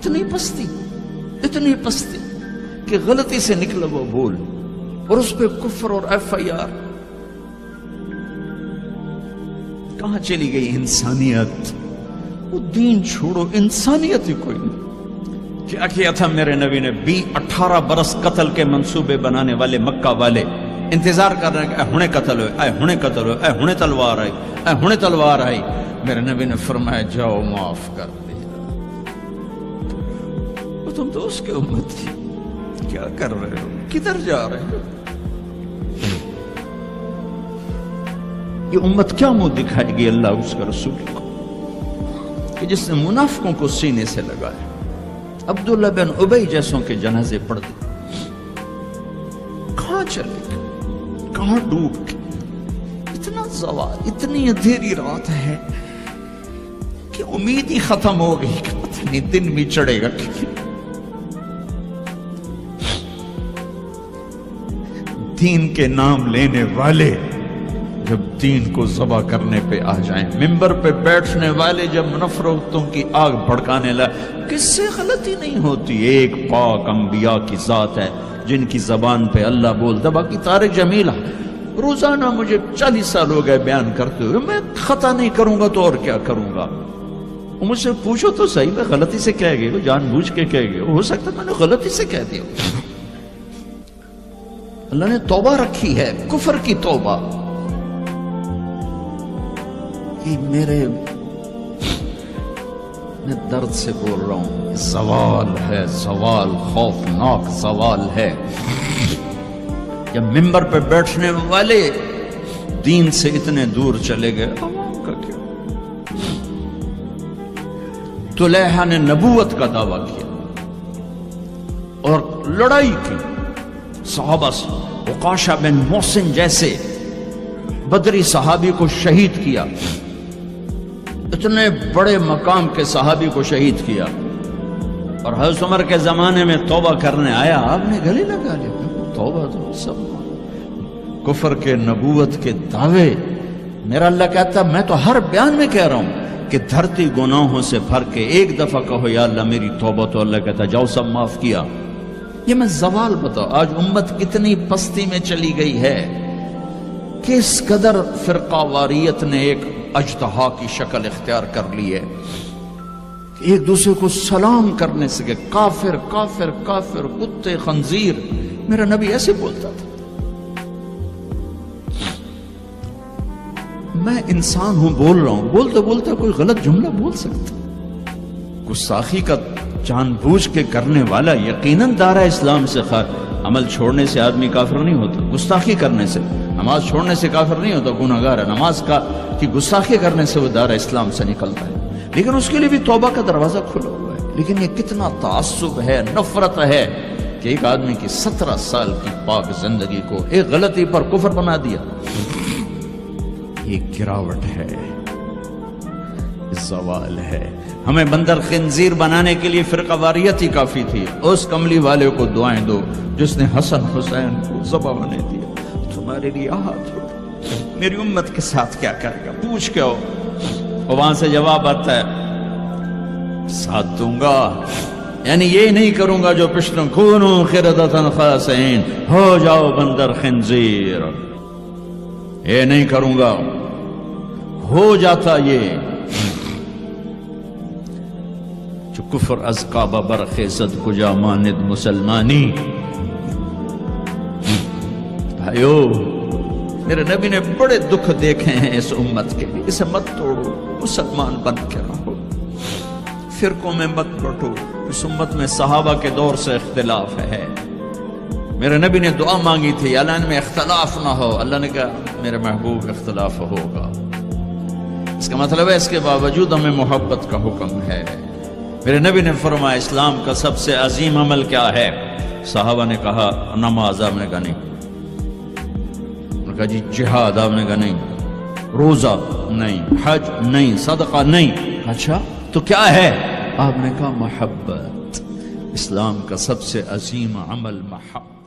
اتنی پستی کہ غلطی سے نکلا وہ بول اور اس پہ کفر اور FIR. کہاں چلی گئی انسانیت؟ وہ دین چھوڑو، انسانیت ہی کوئی نہیں. کیا کیا تھا میرے نبی نے؟ 18 برس قتل کے منصوبے بنانے والے مکہ والے انتظار کر رہے ہیں کہ اے ہنے قتل ہوئے، اے ہنے قتل ہوئے، اے ہنے تلوار آئی، اے ہنے تلوار آئی. میرے نبی نے فرمایا جاؤ معاف کر دیا. تم تو اس کے امت تھی، کیا کر رہے ہو؟ کدھر جا رہے ہو؟ یہ امت کیا منہ دکھائے گی اللہ اس کا رسول کو کہ جس نے منافقوں کو سینے سے لگایا، عبداللہ بن ابی جیسوں کے جنازے پڑھ دیے. کہاں چلے گئے؟ کہاں ڈوب گئے؟ اتنا زوال، اتنی اندھیری رات ہے کہ امید ہی ختم ہو گئی کہ پتہ نہیں دن بھی چڑھے گا. دین کے نام لینے والے جب دین کو ذبح کرنے پہ آ جائیں، ممبر پہ بیٹھنے والے جب نفرتوں کی آگ بھڑکانے لگے، کس سے غلطی نہیں ہوتی؟ ایک پاک انبیاء کی ذات ہے جن کی زبان پہ اللہ بولتا. باقی طارق جمیل روزانہ مجھے 40 سال ہو گئے بیان کرتے ہوئے، میں خطا نہیں کروں گا تو اور کیا کروں گا؟ مجھ سے پوچھو تو صحیح، میں غلطی سے کہہ گئے، جان بوجھ کے کہہ گئے، ہو سکتا ہے میں نے غلطی سے کہہ دیا. اللہ نے توبہ رکھی ہے، کفر کی توبہ. یہ میں درد سے بول رہا ہوں، زوال ہے، زوال خوفناک زوال ہے. جب ممبر پہ بیٹھنے والے دین سے اتنے دور چلے گئے، عوام کا کیا؟ طلحہ نے نبوت کا دعویٰ کیا اور لڑائی کی صحابہ سے. عکاشہ بن محسن جیسے بدری صحابی کو شہید کیا، اتنے بڑے مقام کے صحابی کو شہید کیا. اور حضرت عمر کے زمانے میں توبہ کرنے آیا، آپ نے گلے لگا لیا. توبہ تو سب کفر کے نبوت کے دعوے. میرا اللہ کہتا میں تو ہر بیان میں کہہ رہا ہوں کہ دھرتی گناہوں سے بھر کے ایک دفعہ کہو یا اللہ میری توبہ، تو اللہ کہتا جاؤ سب معاف کیا. یہ میں زوال بتاؤ. آج امت کتنی پستی میں چلی گئی ہے، کس قدر فرقہ واریت نے ایک اجتہا کی شکل اختیار کر لی ہے. ایک دوسرے کو سلام کرنے سے کہ کافر کافر کافر، کتے خنزیر. میرا نبی ایسے بولتا تھا. میں انسان ہوں، بول رہا ہوں، بولتے بولتے کوئی غلط جملہ بول سکتا. گستاخی کا جان بوجھ کے کرنے والا یقیناً دارہ اسلام سے عمل چھوڑنے سے آدمی کافر نہیں ہوتا. گستاخی کرنے سے، نماز چھوڑنے سے کافر نہیں ہوتا، گناہگار ہے. نماز کی گستاخی کرنے سے وہ دارہ اسلام سے نکلتا ہے، لیکن اس کے لیے بھی توبہ کا دروازہ کھلا ہوا ہے. لیکن یہ کتنا تعصب ہے، نفرت ہے کہ ایک آدمی کی 17 سال کی پاک زندگی کو ایک غلطی پر کفر بنا دیا. یہ گراوٹ ہے، زوال ہے. ہمیں بندر خنزیر بنانے کے لیے فرقہ واریت ہی کافی تھی. اس کملی والے کو دعائیں دو جس نے حسن حسین کو ذبح بنے دیا. تمہارے لیے ہاتھ اٹھو، میری امت کے ساتھ کیا کرے گا؟ پوچھ کے ہو. وہاں سے جواب آتا ہے ساتھ دوں گا، یعنی یہ نہیں کروں گا جو پشتوں کونو خردتن خاسئین، ہو جاؤ بندر خنزیر. یہ نہیں کروں گا. ہو جاتا یہ جو کفر از کعبہ برخیزد کجا ماند مسلمانی. بھائیو، میرے نبی نے بڑے دکھ دیکھے ہیں اس امت کے لیے. اسے مت توڑو، مسلمان بن کے رہو، فرقوں میں مت بٹو. اس امت میں صحابہ کے دور سے اختلاف ہے. میرے نبی نے دعا مانگی تھی اللہ میں اختلاف نہ ہو. اللہ نے کہا میرے محبوب اختلاف ہوگا. اس کا مطلب ہے اس کے باوجود ہمیں محبت کا حکم ہے. میرے نبی نے فرمایا اسلام کا سب سے عظیم عمل کیا ہے؟ صحابہ نے کہا نماز. آپ نے کہا نہیں. انہوں نے کہا جی جہاد. آپ نے کہا نہیں. روزہ نہیں. حج نہیں. صدقہ نہیں. اچھا تو کیا ہے؟ آپ نے کہا محبت. اسلام کا سب سے عظیم عمل محبت.